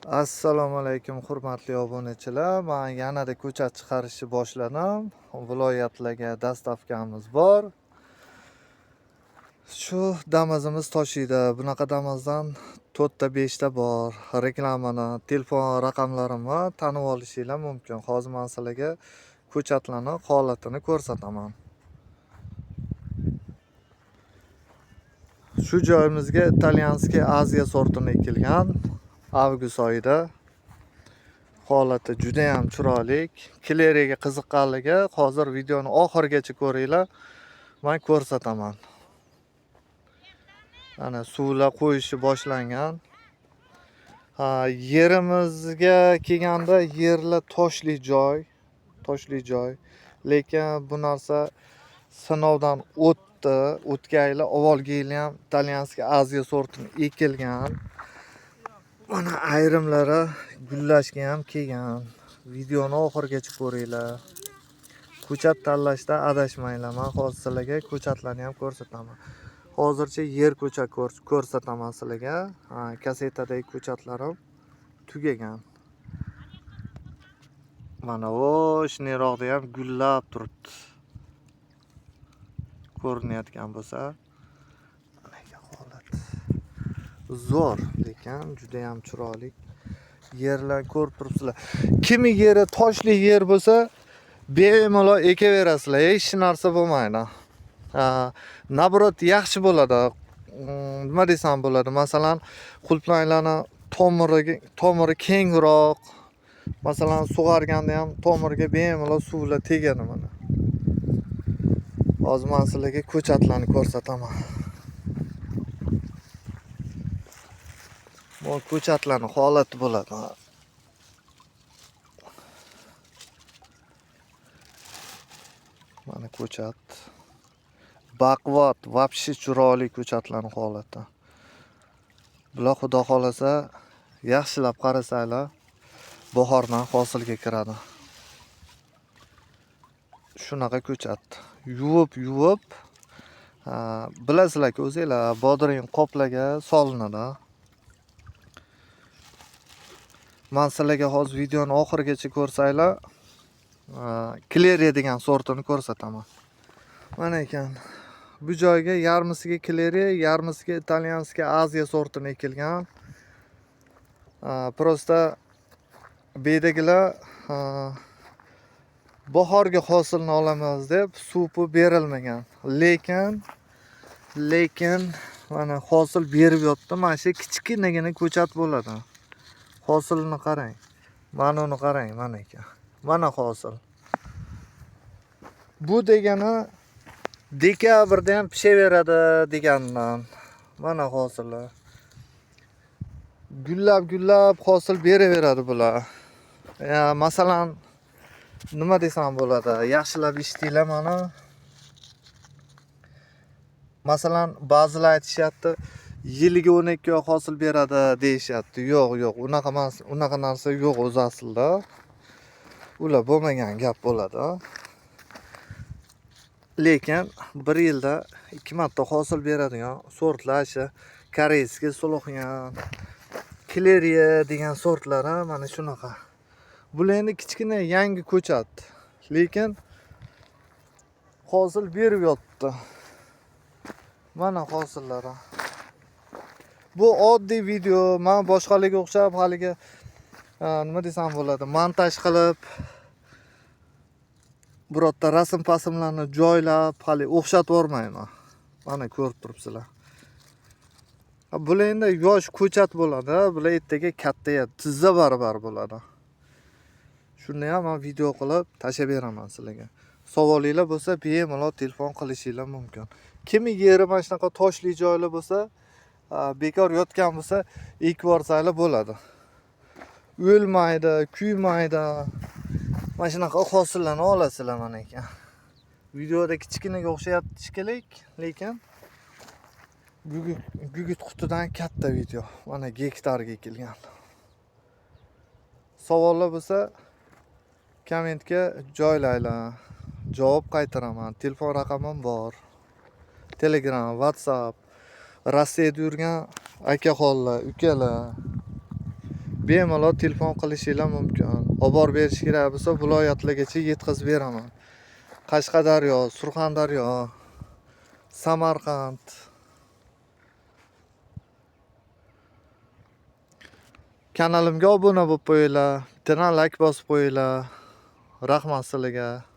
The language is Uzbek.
Assalomu alaykum hurmatli obunachilar. Men yanada ko'chat chiqarishni boshladim. Viloyatlarga dastavkamiz bor. Shu damazimiz toshiydi. Bunaqa damazdan 4 ta 5 ta bor. Reklamani, telefon raqamlarimni tanib olishinglar mumkin. Hozir men sizlarga ko'chatlarning holatini ko'rsataman. Shu joyimizga italyanskiy Aziya sortini ekilgan avgust oyida. Holati juda ham chiroyli. Kleriyaga qiziqqanlarga hozir videoni oxirigacha ko'ringlar. Men ko'rsataman. Ana suvlar qo'yishi boshlangan. Yerimizga kelganda yerlar toshli joy. Lekin bu narsa sinovdan o'tdi. O'tgaylar avvalgi yili ham italyanskiy Aziya sortini ekilgan. Mana ayrimlari gullashga ham kelgan. Videoni oxirigacha ko'ringlar. Ko'chat tanlashda adashmanglar. Men hozir sizlarga ko'chatlarni ham ko'rsataman. Hozircha yer ko'chat ko'rsataman sizlarga. Kasetadagi ko'chatlarim tugagan. Mana shunaqroqda ham gullab turibdi. Ko'rinayotgan bo'lsa, mana holat. Zo'r, lekin juda ham chiroyli. Yerlar ko'rib turibsizlar. Kimi yeri toshli yer bo'lsa, bemalol ekaverasizlar. Hech narsa bo'lmaydi. Nabrot yaxshi bo'ladi. Nima desam bo'ladi? Masalan, qulplarning tomiri kengroq. Masalan, sug'arganda ham tomirga bemalol suvlar tegadi mana. Hozir men sizlarga ko'chatlarni ko'rsataman. Bu ko'chatlarning holati bo'ladi. Mana ko'chat. Baquvvat, vobshe chiroyli ko'chatlarning holati. Bular xudo xolasa yaxshilab qarasanglar, bahordan hosilga kiradi. Shunaqa ko'chat. Yuvib, bilasizlar-ku o'zinglar, bodring qoplarga solinadi. Men sizlarga hozir videoni oxirigacha ko'rsanglar, kleriya degan sortini ko'rsataman. Mana ekan. Bu joyga yarmisiga kleriya, yarmisiga italyanskiy Aziya sortini ekilgan. Prosta bedagilar bahorga hosilni olamiz deb suvi berilmagan. Lekin mana hosil berib yotdi. Mana shu kichkinagina ko'chat bo'ladi. Hosilni qarang. Mana uni qarang, mana ekan. Mana hosil. Bu degani dekabrda ham pishaveradi degandan. Mana hosillar. Gullab hosil beraveradi bular. Masalan, nima desam bo'ladi? Yaxshilab eshitinglar mana. Masalan, ba'zilar aytishyapti, yiliga 12 oy hosil beradi deyishyapti. Yo'q, unaqa narsa yo'q o'zi aslida. Ular bo'lmagan gap bo'ladi. Lekin bir yilda 2 marta hosil beradigan sortlar shu koreyskiy Soloxyan, kleriya degan sortlar mana shunaqa. Bular endi kichkina yangi ko'chat, lekin hosil berib yotdi. Mana hosillari. Bu oddiy video. Men boshqalarga o'xshab haliga nima desam bo'ladi, montaj qilib birorta rasm-pasmlarni joylab, hali o'xshatib yormayman. Mana ko'rib turibsizlar. Bular endi yosh ko'chat bo'ladi. Bular ertaga katta tizza barabar bo'ladi. Shuni ham men video qilib tashlab beraman sizlarga. Savolinglar bo'lsa, bemalol telefon qilishinglar mumkin. Kimi yeri mana shunaqa toshli joylar bo'lsa, bekor yotgan bo'lsa, ekib yuborsanglar bo'ladi. O'lmaydi, kuymaydi. Mana shunaqa hosillarni olasizlar mana ekan. Videoda kichkinaga o'xshayapti shekilli, lekin gugurt qutidan katta video. Mana gektarga ekilgan. Savollar bo'lsa, kommentga joylanglar. Javob qaytaraman. Telefon raqamim bor. Telegram, WhatsApp, Rossiyada yurgan akaxonlar, ukalar bemalol telefon qilishinglar mumkin. Olib borib berish kerak bo'lsa, viloyatlargacha yetkazib beraman. Qashqadaryo, Surxondaryo, Samarqand. Kanalimga obuna bo'lib qo'yinglar, bitta like bosib qo'yinglar. Rahmat sizlarga.